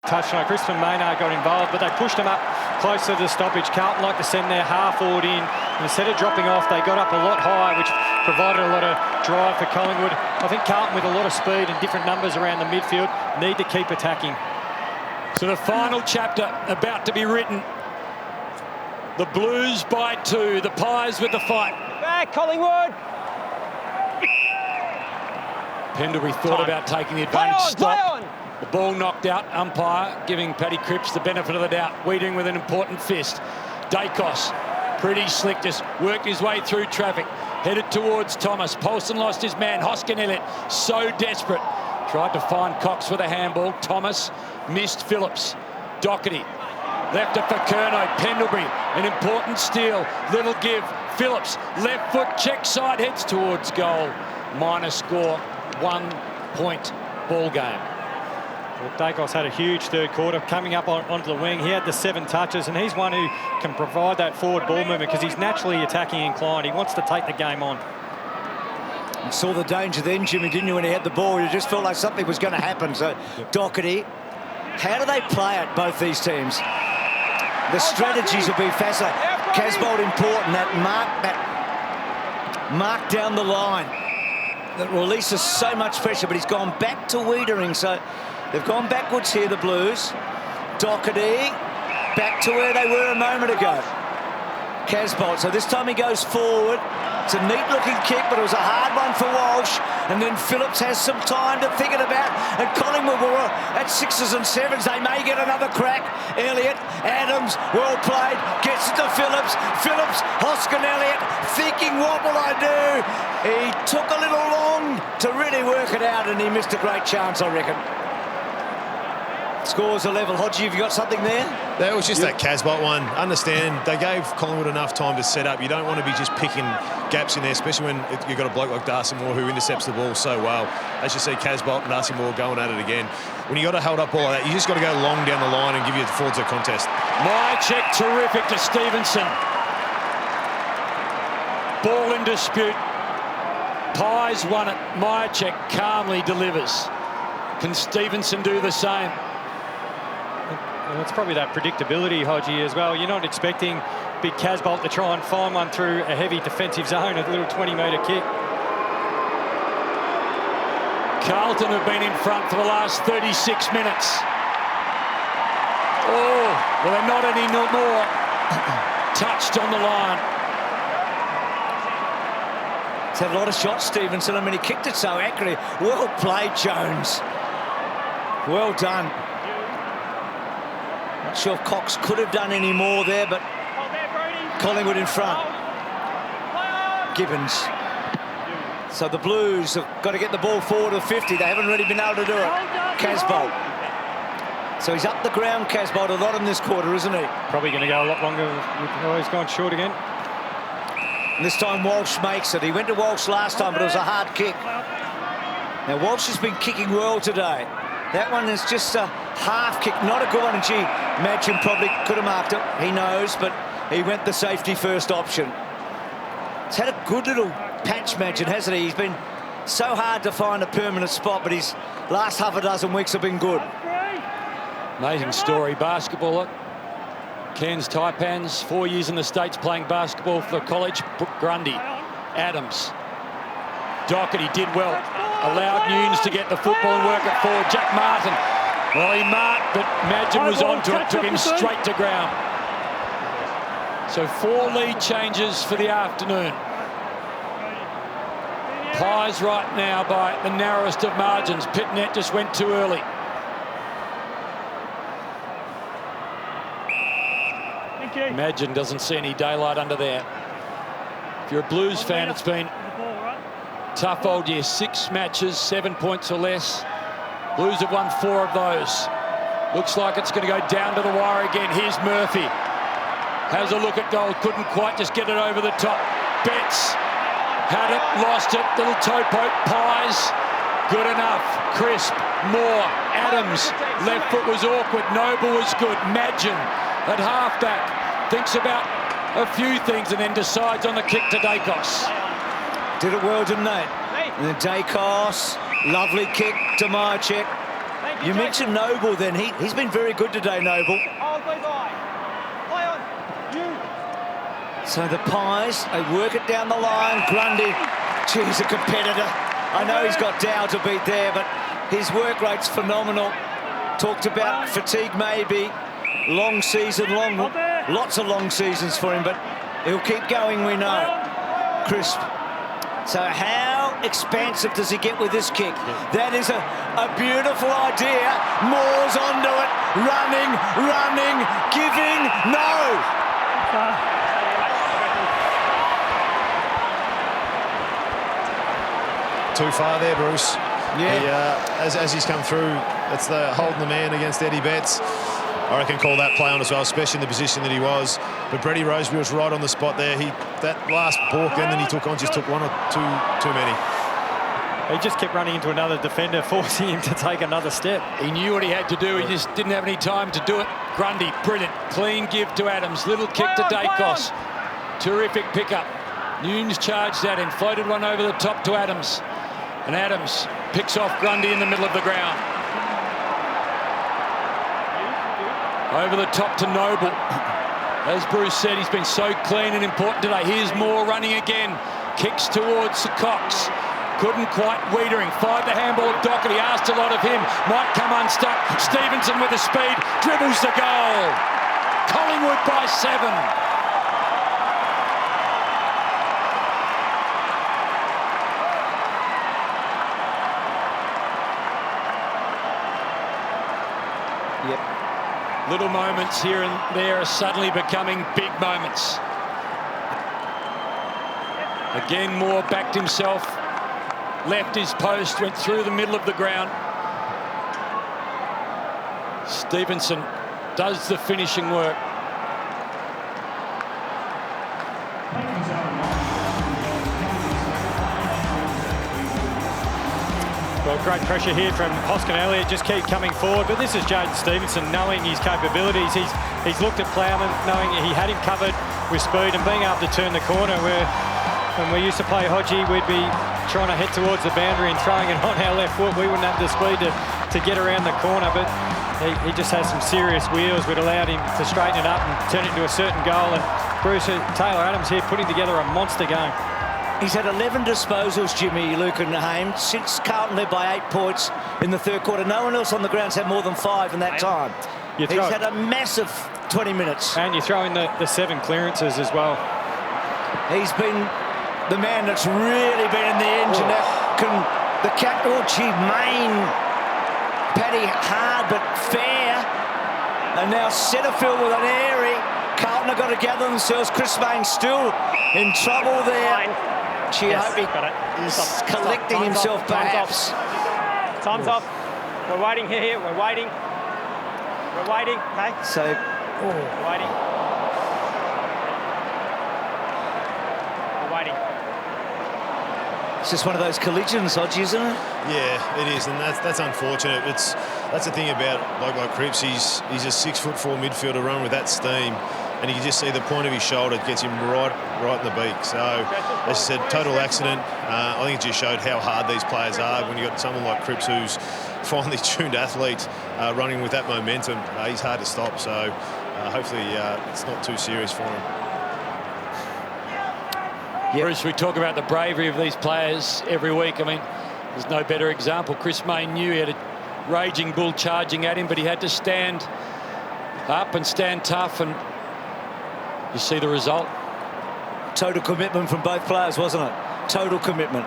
Touched on Crispin Maynard got involved, but they pushed him up closer to the stoppage. Carlton like to send their half forward in. Instead of dropping off, they got up a lot higher, which provided a lot of drive for Collingwood. I think Carlton, with a lot of speed and different numbers around the midfield, need to keep attacking. So the final chapter about to be written. The Blues by 2, the Pies with the fight. Back, Collingwood! Pendlebury thought about taking the advantage. Stop. The ball knocked out. Umpire giving Paddy Cripps the benefit of the doubt. Weeding with an important fist. Dacos, pretty slick, just worked his way through traffic. Headed towards Thomas. Paulson lost his man. Hoskin Elliott, so desperate. Tried to find Cox with a handball. Thomas missed Phillips. Doherty left it for Curnow. Pendlebury, an important steal. Little give. Phillips, left foot, check side, heads towards goal. Minor score, 1 point ball game. Well, Dacos had a huge third quarter coming up onto the wing. He had the 7 touches, and he's one who can provide that forward ball movement because he's naturally attacking inclined. He wants to take the game on. You saw the danger then, Jimmy, didn't you, when he had the ball? You just felt like something was going to happen. So, Doherty, how do they play it, both these teams? The strategies will be fascinating. Casbolt important, that mark down the line that releases so much pressure, but he's gone back to Wiedering, so they've gone backwards here, the Blues. Doherty back to where they were a moment ago. Casbolt, so this time he goes forward. It's a neat-looking kick, but it was a hard one for Walsh. And then Phillips has some time to think it about. And Collingwood were at 6s and 7s. They may get another crack. Elliott, Adams, well played. Gets it to Phillips. Phillips, Hoskin Elliott, thinking, what will I do? He took a little long to really work it out, and he missed a great chance, I reckon. Scores a level. Hodgie, have you got something there? That was just that Casbolt one. Understand, they gave Collingwood enough time to set up. You don't want to be just picking gaps in there, especially when you've got a bloke like Darcy Moore who intercepts the ball so well. As you see, Casbolt and Darcy Moore going at it again. When you got to hold up all like that, you just got to go long down the line and give you the forwards a contest. Myercheck terrific to Stevenson. Ball in dispute. Pies won it. Myercheck calmly delivers. Can Stevenson do the same? Well, it's probably that predictability, Hodgie, as well. You're not expecting big Casbolt to try and find one through a heavy defensive zone, a little 20-metre kick. Carlton have been in front for the last 36 minutes. Oh, well, they're not any more. Touched on the line. He's had a lot of shots, Stevenson. I mean, he kicked it so accurately. Well played, Jones. Well done. Not sure if Cox could have done any more there, but Collingwood in front. Gibbons. So the Blues have got to get the ball forward to 50. They haven't really been able to do it. Casbolt. So he's up the ground, Casbolt, a lot in this quarter, isn't he? Probably going to go a lot longer. He's gone short again. And this time Walsh makes it. He went to Walsh last time, but it was a hard kick. Now Walsh has been kicking well today. That one is just a half kick, not a good one. And gee, Madgen probably could have marked it. He knows, but he went the safety first option. He's had a good little patch, Madgen, hasn't he? He's been so hard to find a permanent spot, but his last half a dozen weeks have been good. Amazing story. Basketball. Cairns Taipans, 4 years in the States playing basketball for college. Grundy, Adams. Doherty did well. Allowed Nunes to get the football and work it forward. Jack Martin, well, he marked, but Madgen was onto it, took him straight to ground. So 4 lead changes for the afternoon. Pies right now by the narrowest of margins. Pitnet just went too early. Madgen doesn't see any daylight under there. If you're a Blues fan, it's been tough old year. 6 matches, 7 points or less. Blues have won 4 of those. Looks like it's going to go down to the wire again. Here's Murphy. Has a look at goal. Couldn't quite just get it over the top. Betts had it, lost it. Little toe poke. Pies. Good enough. Crisp. Moore. Adams. Left foot was awkward. Noble was good. Madgen at halfback. Thinks about a few things and then decides on the kick to Dacos. Did it well, didn't they? And then Dacos, lovely kick to Myercheck. You mentioned Noble then. He's been very good today, Noble. So the Pies, they work it down the line. Grundy, geez, a competitor. I know he's got Dow to beat there, but his work rate's phenomenal. Talked about fatigue maybe. Long season, lots of long seasons for him, but he'll keep going, we know. Crisp. So how expansive does he get with this kick? That is a beautiful idea. Moore's onto it. Running, giving, no! Too far there, Bruce. Yeah. As he's come through, that's the holding the man against Eddie Betts. I reckon call that play on as well, especially in the position that he was. But Brady Rosebery was right on the spot there. That last balk and then he took on, just took one or two too many. He just kept running into another defender, forcing him to take another step. He knew what he had to do. He just didn't have any time to do it. Grundy, brilliant. Clean give to Adams. Little kick to Dacos. Terrific pickup. Nunes charged at him. Floated one over the top to Adams. And Adams picks off Grundy in the middle of the ground. Over the top to Noble. As Bruce said, he's been so clean and important today. Here's Moore running again. Kicks towards the Cox. Couldn't quite. Wiedering fired the handball at Doherty. Asked a lot of him. Might come unstuck. Stevenson with the speed. Dribbles the goal. Collingwood by 7. Little moments here and there are suddenly becoming big moments. Again, Moore backed himself, left his post, went through the middle of the ground. Stevenson does the finishing work. Well, great pressure here from Hoskin Elliott, just keep coming forward. But this is Jaden Stevenson knowing his capabilities. He's looked at Plowman, knowing he had him covered with speed and being able to turn the corner. Where when we used to play Hodgie, we'd be trying to head towards the boundary and throwing it on our left foot. We wouldn't have the speed to get around the corner, but he just has some serious wheels. We'd allowed him to straighten it up and turn it into a certain goal. And Bruce, Taylor Adams here putting together a monster game. He's had 11 disposals, Jimmy, Luke and Haim, since Carlton led by 8 points in the third quarter. No one else on the ground's had more than 5 in that time. He's had a massive 20 minutes. And you throw in the 7 clearances as well. He's been the man that's really been in the engine. That can the captain, Main, Paddy hard but fair. And now Setterfield with an airy. Carlton have got to gather themselves. Chris Main still in trouble there. Gee, I hope he's collecting himself perhaps. Time's off. We're waiting here. We're waiting. We're waiting. Okay. So, we're waiting. We're waiting. It's just one of those collisions, Hodgie, isn't it? Yeah, it is, and that's unfortunate. That's the thing about bloke like Cripps. He's a 6'4" midfielder running with that steam, and you can just see the point of his shoulder gets him right in the beak. So, as I said, total accident. I think it just showed how hard these players are when you got someone like Cripps, who's finely tuned athlete, running with that momentum. He's hard to stop. So, hopefully, it's not too serious for him. Yep. Bruce, we talk about the bravery of these players every week. I mean, there's no better example. Chris Main knew he had a raging bull charging at him, but he had to stand up and stand tough, and you see the result. Total commitment from both players, wasn't it? Total commitment.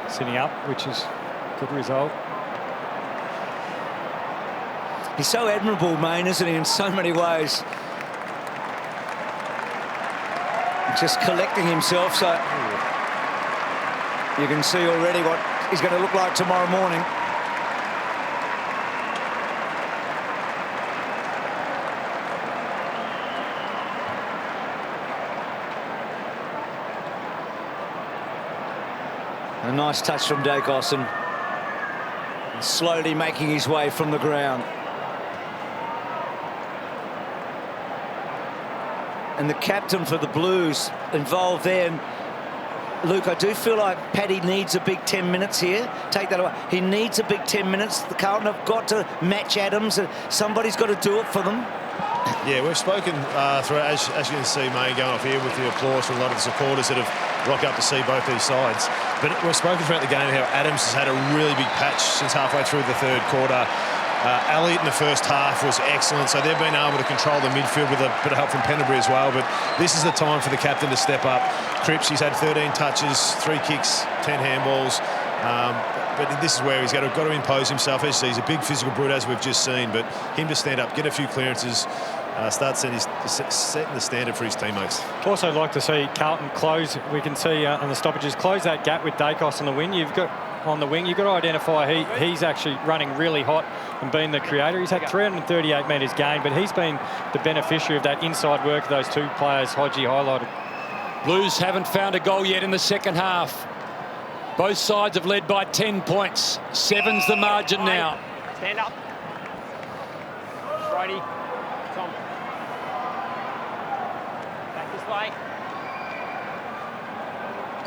Sitting up, which is a good result. He's so admirable, Main, isn't he, in so many ways. Just collecting himself, so you can see already what he's going to look like tomorrow morning. A nice touch from Dacos, and slowly making his way from the ground. And the captain for the Blues involved there. And Luke, I do feel like Paddy needs a big 10 minutes here. Take that away. He needs a big 10 minutes. The Carlton have got to match Adams. Somebody's got to do it for them. Yeah, we've spoken through, as you can see, May going off here with the applause from a lot of the supporters that have rocked up to see both these sides. But we've spoken throughout the game how Adams has had a really big patch since halfway through the third quarter. Elliott in the first half was excellent, so they've been able to control the midfield with a bit of help from Pendlebury as well. But this is the time for the captain to step up. Cripps, he's had 13 touches, 3 kicks, 10 handballs. But this is where he's got to impose himself. As you see, he's a big physical brute, as we've just seen. But him to stand up, get a few clearances, start setting the standard for his teammates. Also like to see Carlton close. We can see on the stoppages, close that gap with Dacos on the wing. You've got to identify he's actually running really hot and being the creator. He's had 338 metres gained, but he's been the beneficiary of that inside work those two players Hodgie highlighted. Blues haven't found a goal yet in the second half. Both sides have led by 10 points. 7's the margin now. Stand up. Righty. Tom. Back this way.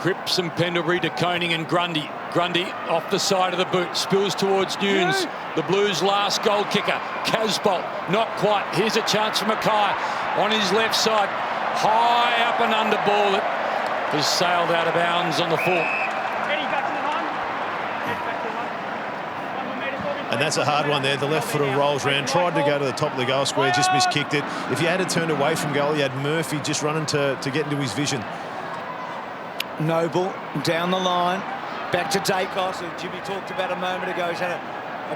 Cripps and Pendlebury to Koning and Grundy. Grundy off the side of the boot. Spills towards Nunes. The Blues' last goal kicker. Casbolt. Not quite. Here's a chance for Mackay. On his left side. High up and under ball that has sailed out of bounds on the full. And that's a hard one there. The left footer rolls round, tried to go to the top of the goal square, just miskicked it. If you had turned away from goal, you had Murphy just running to get into his vision. Noble down the line, back to Dacos, who Jimmy talked about a moment ago. He's had a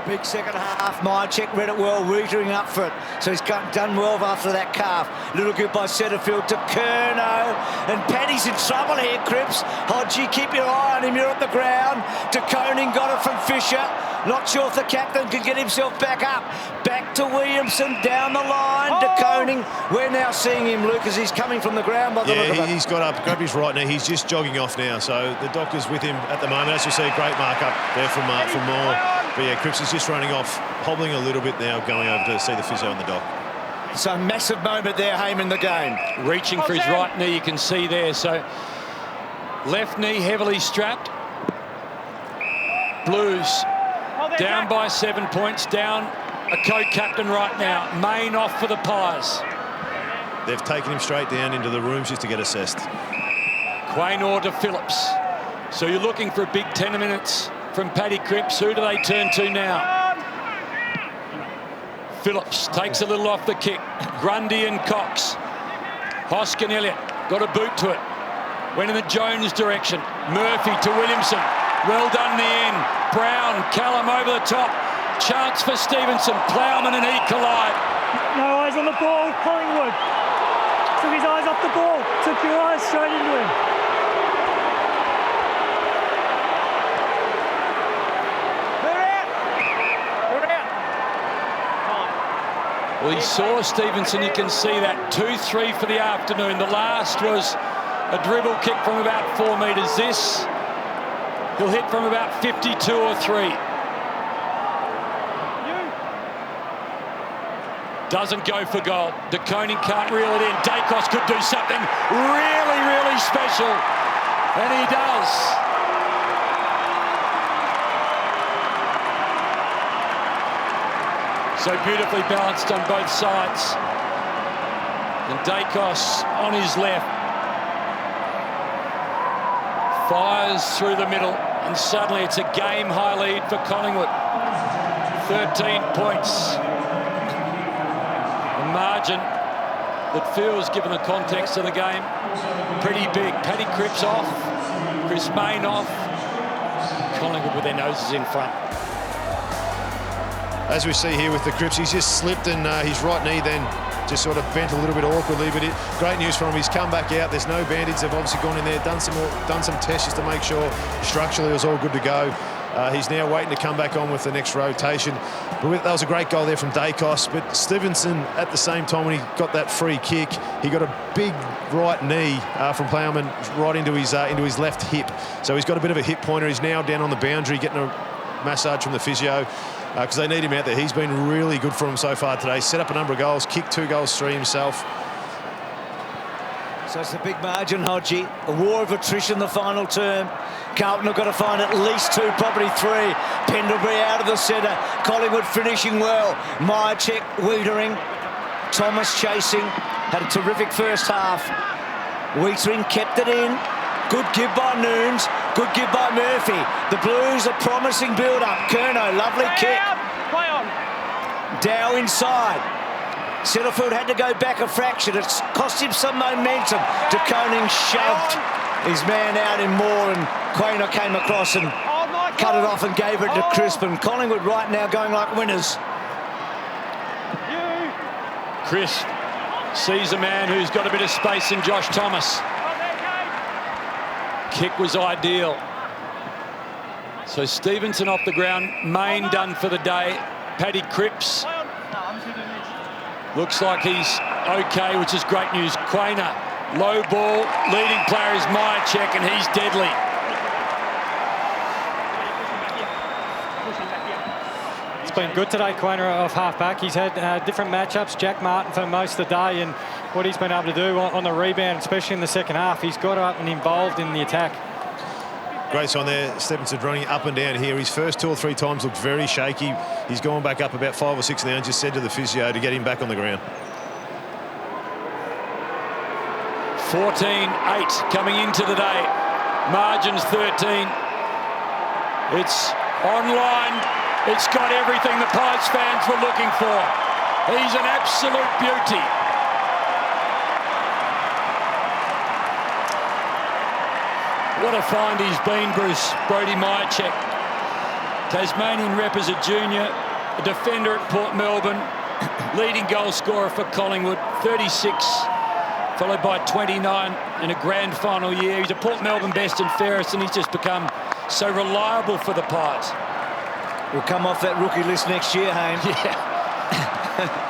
big second half. Myercheck read it well, reading up for it. So he's done well after that calf. Little good by Setterfield to Curnow. And Paddy's in trouble here, Cripps. Hodgie, keep your eye on him. You're at the ground. De Koning got it from Fisher. Not sure if the captain can get himself back up. Back to Williamson, down the line. De Koning. We're now seeing him, Luke, as he's coming from the ground by the look of it. He's got up, grabbed his right knee. He's just jogging off now. So the doctor's with him at the moment. As you see, a great mark up there from Moore. But yeah, Cripps is just running off, hobbling a little bit now, going over to see the physio on the dock. So massive moment there, Haim, in the game. Reaching for his right knee, you can see there. So left knee heavily strapped. Blues down by 7 points, down a co-captain right now. Main off for the Pies. They've taken him straight down into the rooms just to get assessed. Quaynor to Phillips. So you're looking for a big 10 minutes from Paddy Cripps. Who do they turn to now? Phillips takes a little off the kick. Grundy and Cox. Hoskin Elliott got a boot to it. Went in the Jones direction. Murphy to Williamson. Well done in the end. Brown, Callum over the top. Chance for Stevenson. Plowman and he collide. No eyes on the ball, Collingwood. Took his eyes off the ball. Took your eyes straight into him. Well, he saw Stevenson, you can see that. 2-3 for the afternoon. The last was a dribble kick from about 4 metres. This, he'll hit from about 52 or 3. Doesn't go for goal. De Koning can't reel it in. Dacos could do something really, really special. And he does. So beautifully balanced on both sides. And Dacos on his left. Fires through the middle. And suddenly it's a game-high lead for Collingwood. 13 points. A margin that feels, given the context of the game, pretty big. Paddy Cripps off. Chris Mayne off. Collingwood with their noses in front. As we see here with the Cripps, he's just slipped and his right knee then just sort of bent a little bit awkwardly, but great news for him. He's come back out. There's no bandage. They've obviously gone in there, done some tests just to make sure structurally it was all good to go. He's now waiting to come back on with the next rotation. But that was a great goal there from Dacos. But Stevenson, at the same time, when he got that free kick, he got a big right knee from Plowman right into his left hip. So he's got a bit of a hip pointer. He's now down on the boundary, getting a massage from the physio. Because they need him out there. He's been really good for him so far today. Set up a number of goals, kicked 2 goals 3 himself. So it's a big margin, Hodgie. A war of attrition the final term. Carlton have got to find at least 2, probably 3. Pendlebury out of the centre. Collingwood finishing well. Myercheck, Wiedering. Thomas chasing. Had a terrific first half. Wiedering kept it in. Good give by Noons. Good give by Murphy. The Blues, a promising build-up. Curnow, lovely kick. Play on. Dow inside. Setterfield had to go back a fraction. It's cost him some momentum. De Koning shoved his man out in more, and Quainer came across and cut it off and gave it to Crisp. And Collingwood right now going like winners. Crisp sees a man who's got a bit of space in Josh Thomas. Kick was ideal. So Stevenson off the ground. Main done for the day. Paddy Cripps looks like he's okay, which is great news. Quainer, low ball, leading player is Myercheck, and he's deadly. It's been good today, Quainer off half-back. He's had different matchups. Jack Martin for most of the day, and what he's been able to do on the rebound, especially in the second half, he's got up and involved in the attack. Great sign there. Stevenson running up and down here. His first 2 or 3 times looked very shaky. He's gone back up about 5 or 6 now and just said to the physio to get him back on the ground. 14-8 coming into the day. Margins 13. It's online. It's got everything the Pies fans were looking for. He's an absolute beauty. What a find he's been, Bruce. Brodie Myercheck. Tasmanian rep as a junior, a defender at Port Melbourne, leading goal scorer for Collingwood, 36, followed by 29 in a grand final year. He's a Port Melbourne best and fairest, and he's just become so reliable for the Pies. We'll come off that rookie list next year, Hayne. Yeah.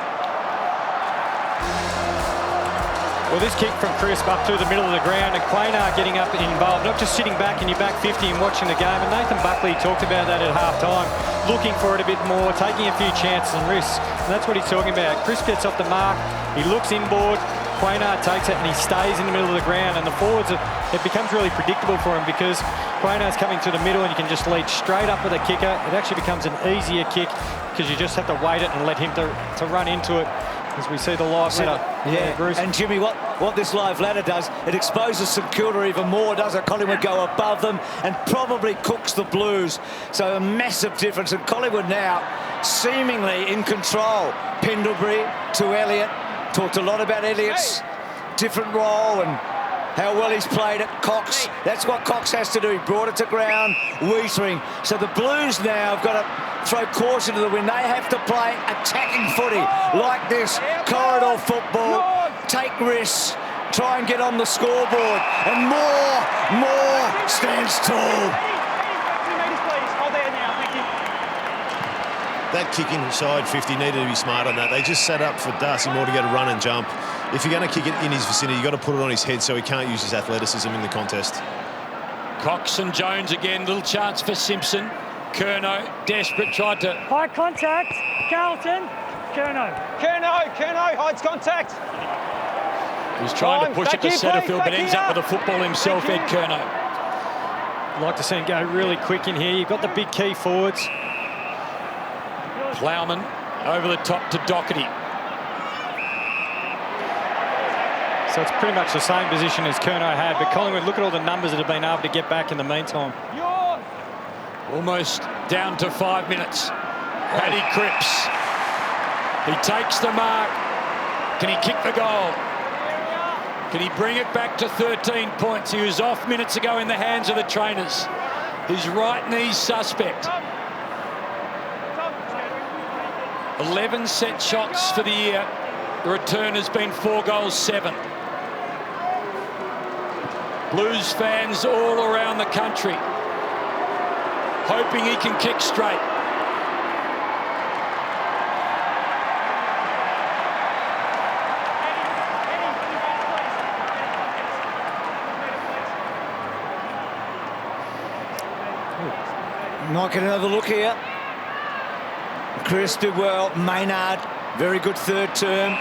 Well, this kick from Crisp up through the middle of the ground, and Quainer getting up and involved, not just sitting back in your back 50 and watching the game. And Nathan Buckley talked about that at half-time, looking for it a bit more, taking a few chances and risks. And that's what he's talking about. Crisp gets off the mark, he looks inboard, Quainer takes it and he stays in the middle of the ground. And the forwards, it becomes really predictable for him because Quainer's coming through the middle and you can just lead straight up with a kicker. It actually becomes an easier kick because you just have to wait it and let him to run into it. As we see the live ladder. Yeah, Bruce. And Jimmy, what this live ladder does, it exposes St Kilda even more, does it? Collingwood go above them and probably cooks the Blues. So a massive difference. And Collingwood now seemingly in control. Pendlebury to Elliott. Talked a lot about Elliott's different role and how well he's played at Cox. That's what Cox has to do. He brought it to ground, Wiedering. So the Blues now have got to throw caution to the wind. They have to play attacking footy like this, corridor football, take risks, try and get on the scoreboard, and more stands tall. That kick inside 50 needed to be smart on that. They just set up for Darcy Moore to get a run and jump. If you're going to kick it in his vicinity, you've got to put it on his head so he can't use his athleticism in the contest. Cox and Jones again, little chance for Simpson. Curnow, desperate, tried to... High contact, Carlton, Curnow, hides contact. He was trying to push it to Setterfield, but ends up with the football himself, Ed Curnow. I'd like to see him go really quick in here. You've got the big key forwards. Plowman over the top to Doherty. So it's pretty much the same position as Curnow had, but Collingwood, look at all the numbers that have been able to get back in the meantime. Almost down to 5 minutes. Paddy Cripps. He takes the mark. Can he kick the goal? Can he bring it back to 13 points? He was off minutes ago in the hands of the trainers. His right knee suspect. 11 set shots for the year. The return has been 4 goals, 7. Blues fans all around the country hoping he can kick straight. Might get another look here. Chris did well. Maynard, very good third term.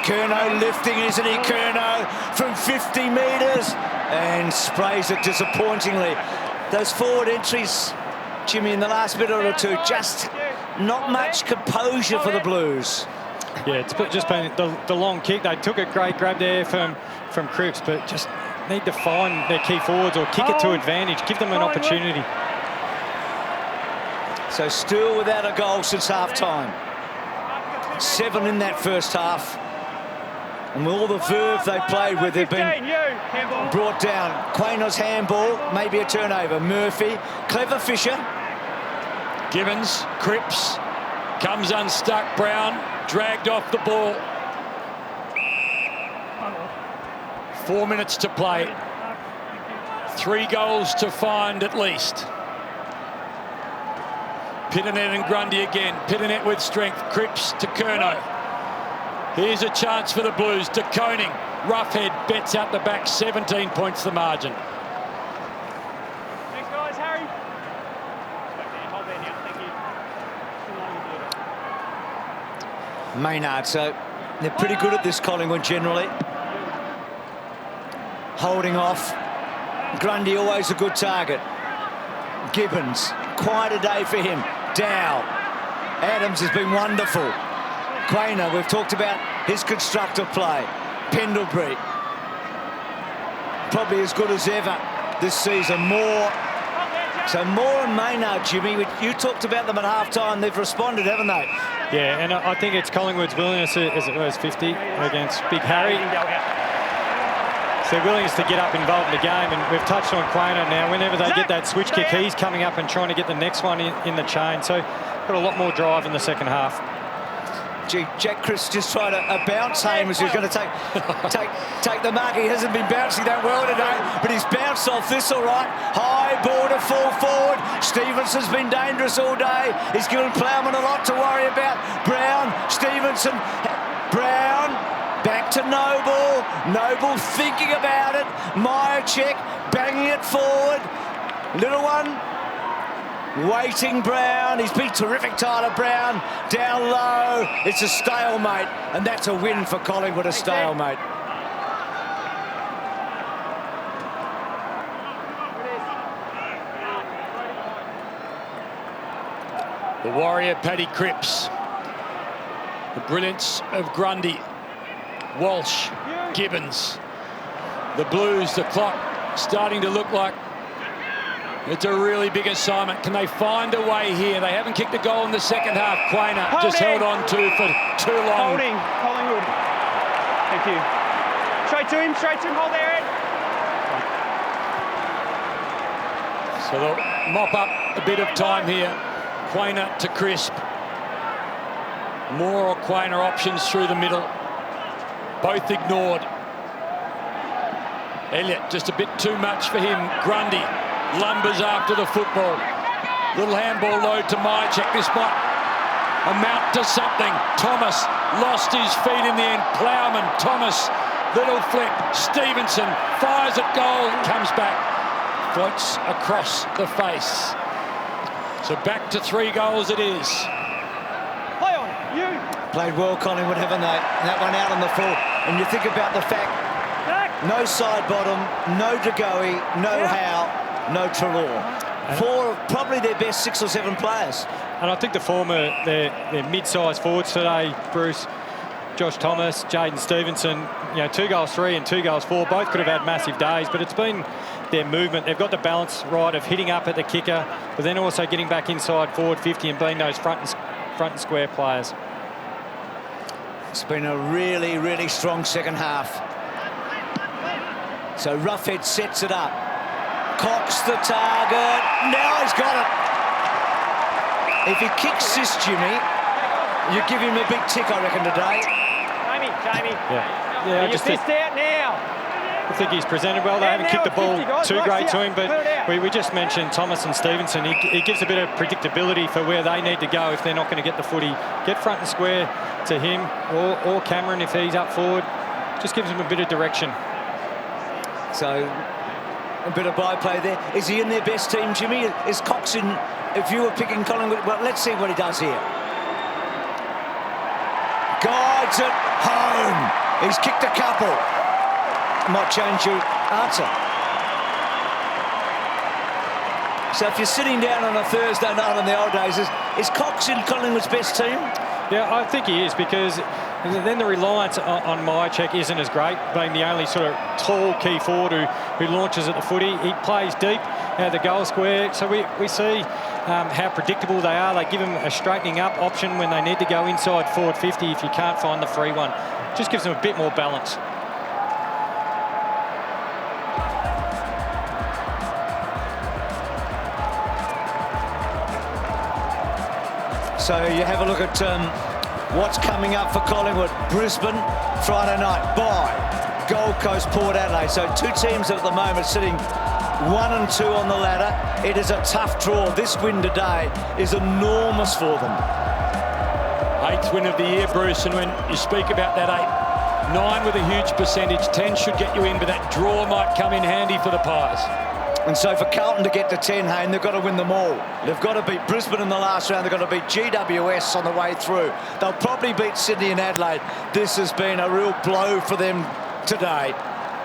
Curnow lifting, isn't he, Curnow, from 50 metres, and sprays it disappointingly. Those forward entries, Jimmy, in the last minute or two, just not much composure for the Blues. Yeah, it's just been the long kick. They took a great grab there from Cripps, but just need to find their key forwards or kick it to advantage, give them an opportunity. So still without a goal since half-time. 7 in that first half. And with all the verve they played with, they've been brought down. Quayner's handball, maybe a turnover. Murphy, clever Fisher. Gibbons, Cripps, comes unstuck. Brown, dragged off the ball. 4 minutes to play. 3 goals to find at least. Pitternet and Grundy again. Pitternet with strength. Cripps to Curnow. Here's a chance for the Blues. De Koning. Roughhead bets out the back. 17 points the margin. Thanks, guys. Harry. Hold there now. Thank you. Maynard, so they're pretty good at this, Collingwood, generally. Holding off. Grundy always a good target. Gibbons, quite a day for him. Dow. Adams has been wonderful. Quayner, we've talked about his constructive play. Pendlebury, probably as good as ever this season. Moore. So Moore and Maynard, Jimmy, you talked about them at half-time. They've responded, haven't they? Yeah, and I think it's Collingwood's willingness, as it was 50 against Big Harry. It's their willingness to get up involved in the game, and we've touched on Quayner now. Whenever they get that switch kick, he's coming up and trying to get the next one in the chain. So got a lot more drive in the second half. Gee, Jack Chris just tried a bounce Hames, who's going to take the mark. He hasn't been bouncing that well today, but he's bounced off this all right. High ball to fall forward. Stevenson's been dangerous all day. He's given Plowman a lot to worry about. Brown, Stevenson, Brown, back to Noble. Noble thinking about it. Myercheck banging it forward. Little one. Waiting Brown, he's been terrific, Tyler Brown, down low. It's a stalemate, and that's a win for Collingwood, a stalemate. The warrior, Paddy Cripps. The brilliance of Grundy, Walsh, Gibbons. The Blues, the clock starting to look like it's a really big assignment. Can they find a way here? They haven't kicked a goal in the second half. Quayner just held on to for too long. Holding, Collingwood. Thank you. Straight to him, hold there, Ed. So they'll mop up a bit of time here. Quayner to Crisp. Moore or Quayner options through the middle. Both ignored. Elliott just a bit too much for him. Grundy lumbers after the football. Little handball low to Myercheck. This might amount to something. Thomas lost his feet in the end. Plowman, Thomas, little flick. Stevenson fires at goal, comes back, floats across the face. So back to 3 goals it is. Play on, you. Played well, Collingwood, haven't they? That one out on the full. And you think about the fact, no side bottom, no DeGoey, no Howe, no Trelaw. 4 of probably their best 6 or 7 players. And I think the former, their mid-sized forwards today, Bruce, Josh Thomas, Jaden Stevenson, 2 goals 3 and 2 goals 4, both could have had massive days, but it's been their movement. They've got the balance right of hitting up at the kicker, but then also getting back inside forward 50 and being those front and square players. It's been a really, really strong second half. So Roughhead sets it up. Cox the target. Now he's got it. If he kicks this, Jimmy, you give him a big tick, I reckon, today. Jamie. Yeah, I just think, out now. I think he's presented well. They haven't kicked the ball too great to him, but we just mentioned Thomas and Stevenson. He gives a bit of predictability for where they need to go if they're not going to get the footy. Get front and square to him or Cameron if he's up forward. Just gives him a bit of direction. So a bit of byplay there. Is he in their best team, Jimmy? Is Cox in, if you were picking Collingwood? Well, let's see what he does here. Guides it home. He's kicked a couple. Might change your answer. So if you're sitting down on a Thursday night in the old days, is Cox in Collingwood's best team? Yeah, I think he is, because then the reliance on Myercheck isn't as great, being the only sort of tall key forward who launches at the footy. He plays deep out of the goal square, so we see how predictable they are. They give him a straightening up option when they need to go inside forward 50 if you can't find the free one. Just gives them a bit more balance. So you have a look at what's coming up for Collingwood. Brisbane, Friday night, bye. Gold Coast, Port Adelaide. So two teams at the moment sitting 1 and 2 on the ladder. It is a tough draw. This win today is enormous for them. 8th win of the year, Bruce, and when you speak about that 8, 9 with a huge percentage, 10 should get you in, but that draw might come in handy for the Pies. And so for Carlton to get to 10, Hayne, they've got to win them all. They've got to beat Brisbane in the last round. They've got to beat GWS on the way through. They'll probably beat Sydney and Adelaide. This has been a real blow for them today.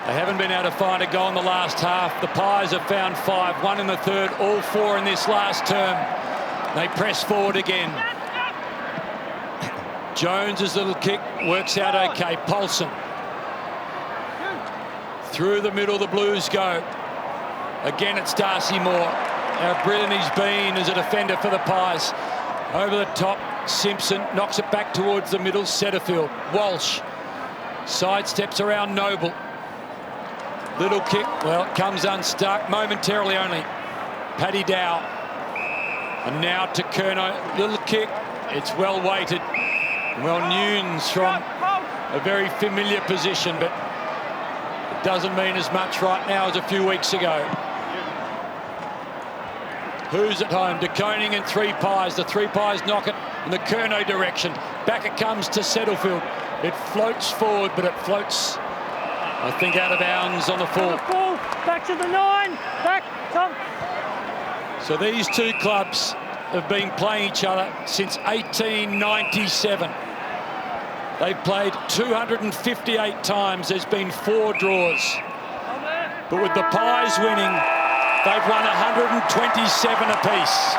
They haven't been able to find a goal in the last half. The Pies have found 5, 1 in the third, all 4 in this last term. They press forward again. Jones's little kick works out okay. Paulson. Through the middle, the Blues go. Again, it's Darcy Moore. How brilliant he's been as a defender for the Pies. Over the top, Simpson knocks it back towards the middle. Setterfield, Walsh sidesteps around Noble. Little kick, well, it comes unstuck momentarily only. Paddy Dow. And now to Curnow. Little kick, it's well weighted. Well, Nunes from a very familiar position, but it doesn't mean as much right now as a few weeks ago. Who's at home? De Koning and 3 Pies. The 3 Pies knock it in the Curnow direction. Back it comes to Setterfield. It floats forward, but it floats, I think, out of bounds on the full. Back to the 9. Back. Come. So these two clubs have been playing each other since 1897. They've played 258 times. There's been 4 draws. But with the Pies winning, they've won 127 apiece.